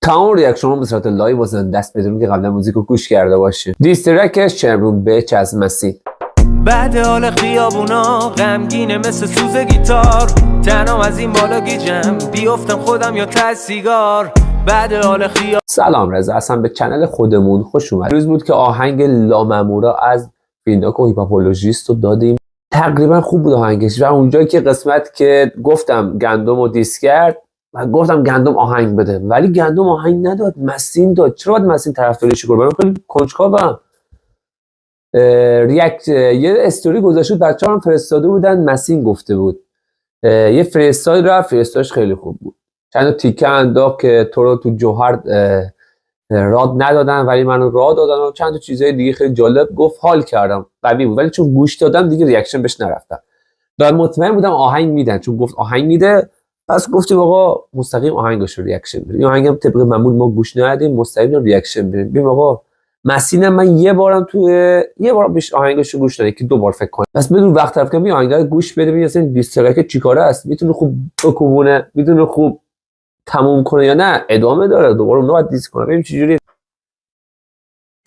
تمام ریاکشن به صورت لایو و زنده است بدون که قبلا موزیک رو گوش کرده باشید. دیسترک شمرون بچ از مسین. بعد حال خیابونا غمگینه مثل سوز گیتار، تنها از این بالا گیجم بیفتم خودم یا ته سیگار. بعد حال سلام، رضا هستم، به چنل خودمون خوش اومد. روز بود که آهنگ لاممورا از ویناک و هیپاپولوژیست رو دادیم. تقریبا خوب بود آهنگش و اونجایی که قسمت که گفتم گندم رو دیس کرد و گفتم گندم آهنگ بده، ولی گندم آهنگ نداد، مسین داد. چرا باید مسین طرفداریش کنه؟ من خیلی کنجکاوم. ریاکت یه استوری گذاشت، بچه‌ها هم فرستاده بودن، مسین گفته بود. یه فرستاد رفت، فرستادش خیلی خوب بود. چند تا تیکه انداخت که تو رو تو جوهر راد ندادن ولی منو راد دادن و چند تا چیزای دیگه خیلی جالب گفت. حال کردم، قوی بود، ولی چون گوش دادم دیگه ریاکشن بهش نرفتم. دارم مطمئن بودم آهنگ میدن، چون گفت آهنگ میده، پس گفتیم آقا مستقیم آهنگش رو ریاکشن بدیم. این آهنگم طبق معمول ما گوش ندادیم، مستقیم ریاکشن بدیم. ببین آقا مسین من یه بار بیش آهنگش رو گوش دادم که 2 بار فکر کنم. بس بدون وقت صرف کنم این آهنگ رو گوش بده ببین اصلا دیسترک چیکاره است، میتونه خوب بکوبونه، میتونه خوب تموم کنه یا نه ادامه داره، دوباره اونو باید دیس کنه. ببین چجوری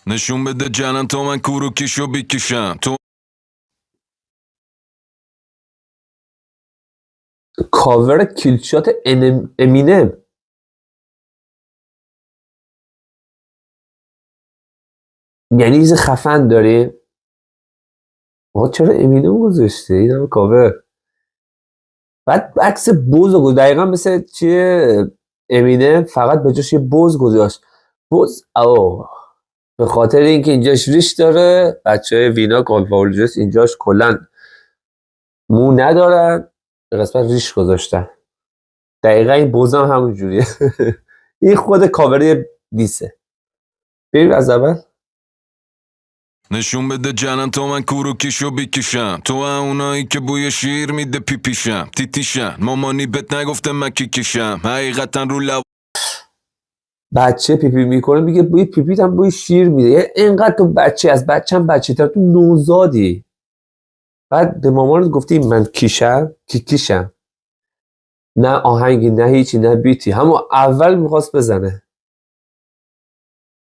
نشون بده جنن تو من کورو کیشو بکشم تو. کاور کیلشات امینم. یعنی چیز خفن داری؟ آقا چرا امینم گذاشته؟ این هم کاور. بعد عکس بوز گذاشت، دقیقا مثل چیه امینه، فقط به جاش یه بوز گذاشت. بوز به خاطر اینکه اینجاش ریش داره، بچه ویناک آلفاولوژیست اینجاش کلا مو ندارن، به قسمت ریش گذاشتن. دقیقا این بوز هم همون جوریه. این خود کاوری دیسه. بریم از اول. نشون بده جنن تو من کورو کیشو بکشم تو، اونایی که بوی شیر میده پیپیشم تیتیشن. مامانی بهت نگفته من کی کشم، حقیقتا رو لب بچه پیپی میکنه میگه بوی پیپیت هم بوی شیر میده. یعنی اینقدر تو بچه از بچه‌م بچه تر، تو نوزادی. بعد به مامانت گفتی من کیشم. نه آهنگی، نه هیچی، نه بیتی، همون اول میخواست بزنه.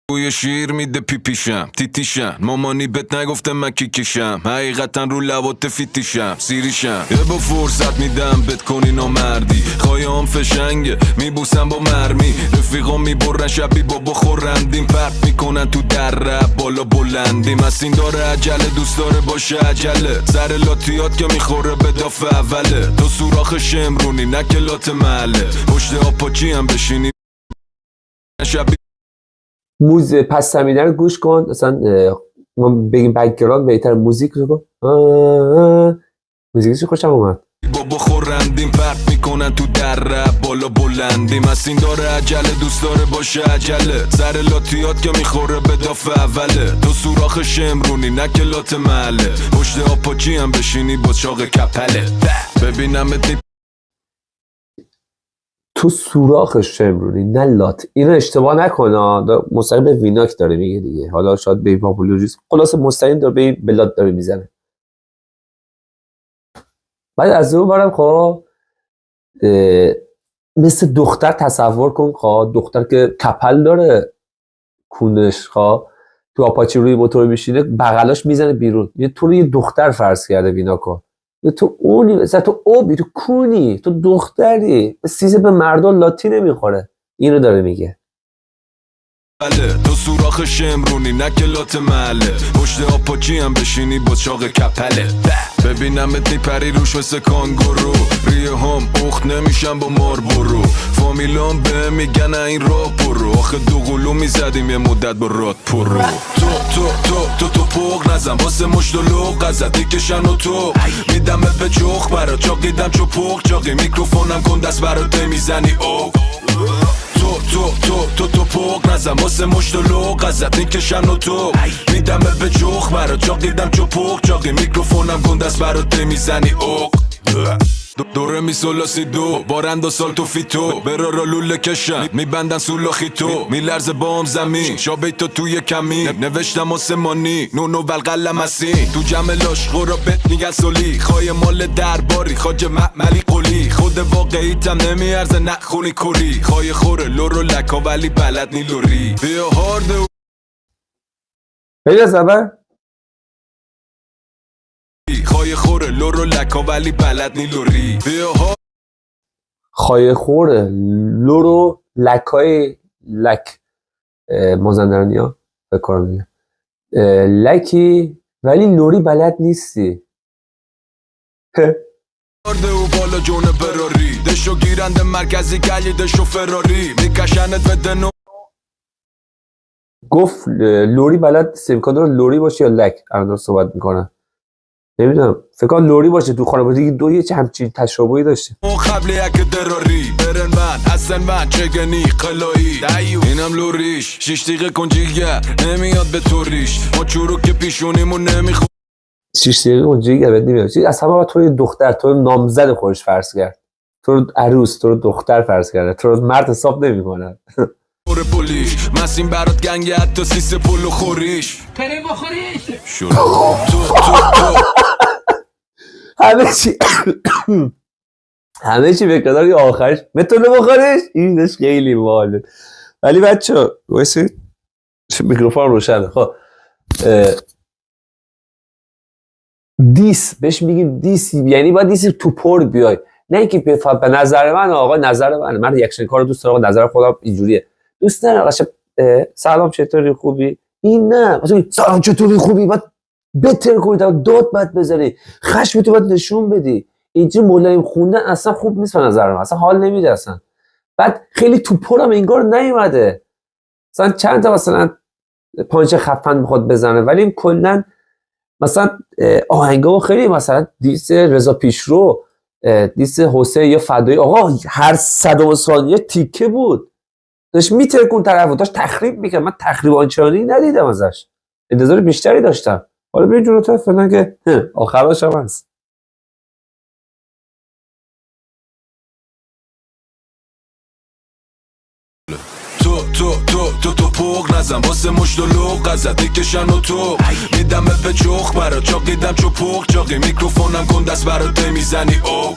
بوی شیر میده پیپیشم تیتیشن. مامانی بهت نگفته من کی کشم، حقیقتا رو لبات فیتیشم سیریشم. یه با فرصت میدم بت کنی نامردی، خواهیم فشنگه میبوسم با مرمی. رفیقا میبرن شبی بابا خورندیم، پرت میکنن تو در بالا بلندیم. مسین داره عجله، دوست داره باشه عجله، سر لاتیات که میخوره به داف اوله. تو سوراخ شمرونی نه که لات محله، پشت آپاچی هم بشینی شبی. موز پس زمینه رو گوش کن، مثلا ما بگیم بک‌گراند بهتر، موزیک رو کن. موزیکش خوشم اومد. بابا خورندیم پرت میکنن تو در بالا بلندیم. مسین داره عجله، دوست داره باشه عجله، سر لاتیات که میخوره به داف اوله. تو سوراخ شمرونی نه که لات محله، پشت آپاچی هم بشینی با چاق کپله. ببینم تو سوراخ شمرونی نه لات. اینو اشتباه نکنه، مستقیم به ویناک داره میگه دیگه، حالا شاید به هیپاپولوژیست، خلاصه مستقیم داره به لات داره میزنه. بعد از اون برم خب مثل دختر تصور کن، خب دختر که کپل داره کونش، خب تو آپاچی روی موتور میشینه، بغلاش میزنه بیرون. یه طوری یه دختر فرض کرده ویناکو، تو اونی، مثلا تو اوبی، تو کونی، تو دختری، سیزه به مردان لاتی نمیخوره. اینو داره میگه. تو سوراخ شمرونی نه که لات محله، پشت آپاچی هم بشینی با چاق کپله. ببینمت میپری روش مثل کانگورو، ریه هم اخت نمیشن با ماربورو. فامیلان به میگن این راه برو، آخه دو قلو میزدیم یه مدت با راد پرو. تو پوق نزن واسه مشت و لوق ازت میکشن و تو میدمت به جخ برا چاقیدم چو پوق چاقی. میکروفونم کن دست برات میزنی او. تو پوق نزن واسه مشت و لوق ازت میکشن و تو میدمت به جخ برا چاقیدم چو پوق چاقی. میکروفونم کن دست برات میزنی او. دوره میسولاسی دو بارند و سال تو فیتو برا را لوله کشن میبندن سولاخی تو میلرز بام زمین شابه تو توی کمی نوشتم آسمانی نونو بالقلم هستی تو جمع لاش غورا بت میگن سولی خواهی مال درباری خاج معملی قولی خود واقعیتم نمیارزه نخونی کوری خواهی خوره لورو لکا ولی بلد نی لوری بیا هارد خیلی از اول خواهی خوره لورو لکا ولی بلد نی لوری بیا هارد خایه خوره لورو لکای لک مازندرانی ها بکار میگه لکی ولی لوری بلد نیستی. او بالا جون براری دشو گیرنده مرکزی گلی دشو فراری میکشنت به دنو گفت لوری بلد نیستی. امکان داره لوری باشه یا لک الان داره صحبت میکنه نمیدونم فکر کنم لوری باشه تو خانواده دو یه همچین تشابهی داشته. قبل یک دراری برن من اصلا من چگنی قلایی اینم لوریش 6 دقیقه کنجیگر نمیاد به توریش ما چروک پیشونیمون نمیخو 6 دقیقه اونجایی گرد نمیاد از همه تو دختر تو نامزد خودش فرض کرد تو رو عروس تو رو دختر فرض کرده تو رو مرد حساب نمیکنه. پولیش مسیم برات گنگ حتی سیس پولو خوریش کریم بخوریش همه چی بکناری آخرش میتونه بخوریش اینش خیلی باله. ولی بچه وایسی میکروفون روشنه. خب دیس بهش میگیم دیس یعنی باید دیس تو پر بیای نه اینکه به نظر من آقا نظر من ریاکشن کارو دوست دارم نظر خودم اینجوریه دوست دارم قشنگ سلام چطوری خوبی این نه مثلا سلام چطوری خوبی بعد بتر کنی داد بعد بزنی خشم تو بعد نشون بدی اینجوری ملایم خوندن اصلا خوب نیست به نظر من اصلا حال نمیده اصلا. بعد خیلی تو پرم انگار نیومده مثلا چند تا مثلا پانچ خفن میخواد بزنه ولی کلا مثلا آهنگا خیلی مثلا دیس رضا پیشرو دیس حسین یا فدایی آقا هر 100 ثانیه تیکه بود داشت میترکون طرفو داشت تخریب میکرد من تخریب آنچنانی ندیدم ازش انتظار بیشتری داشتم حالا ببین جلوتر فعلا که آخرش هم هست. تو پوق نزن واسه مشت و لوق ازت میکشن و تو میدم به چخ برا چاقیدم چو پوق چاقی میکروفونم کن دست برات میزنی اوق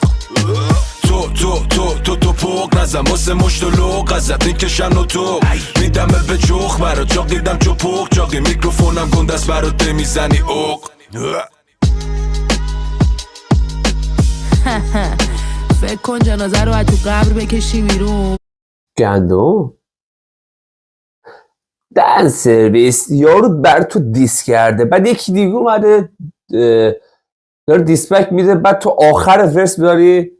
تو پوق نزن واسه مشت و لوق ازت میکشن و تو میدم به چخ برا چاقیدم چو پوق چاقی میکروفونم کن دست برات میزنی اوق فکر کن جنازه رو از تو قبر بکشی بیرون گندم دن سرویس یارو بر تو دیس کرده بعد یکی دیگه اومده داره دیسپک میده بعد تو آخر ورس داری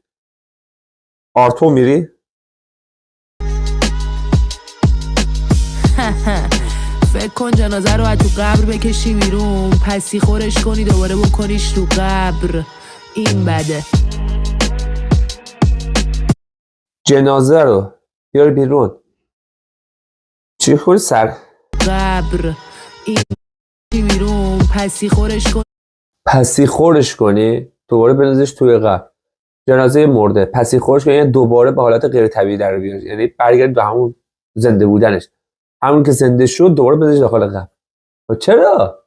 آرتو میری فکر کن جنازه رو از تو قبر بکشی بیرون پسی خورش کنی دوباره بکنیش تو قبر این بده جنازه رو بیار بیرون چی خوری سر قبر این بیرون پسی خورش کنی دوباره بنازش توی قبر جنازه مرده پسی خورش کنی یعنی دوباره به حالت غیر طبیعی در بیاری یعنی برگرد به همون زنده بودنش همون که زنده شد دوباره بنازش داخل قبر چرا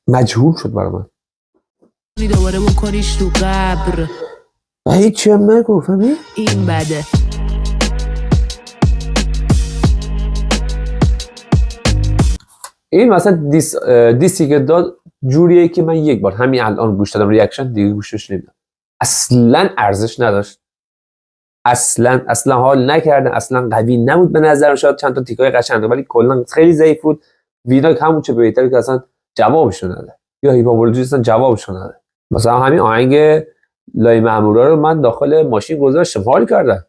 مجهول شد برای من دوباره بکنیش تو قبر هیچی هم نگو فهمی این بده این مثلا دیسی که داد جوریه که من یک بار همین الان گوش دادم ریاکشن دیگه گوشش نمیدم اصلا ارزش نداشت اصلا حال نکردن اصلا قوی نبود به نظرم شاید چند تا تیکای قشنگ ولی کلا خیلی ضعیف بود وینا همون چه بهتره که اصلا جوابش نده یا هیپاپولوژی اصلا جوابش نده مثلا همین آهنگ لای مامورا رو من داخل ماشین گذاشتم حال کردم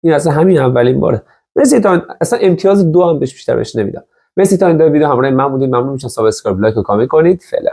این اصلا همین اولین باره مرسی تا اصلا امتیاز 2 هم بیشتر بهش نمیدم مرسی تا این ویدیو همراه من بودید ممنون میشم سابسکرایب لایک و کامنت کنید فعلا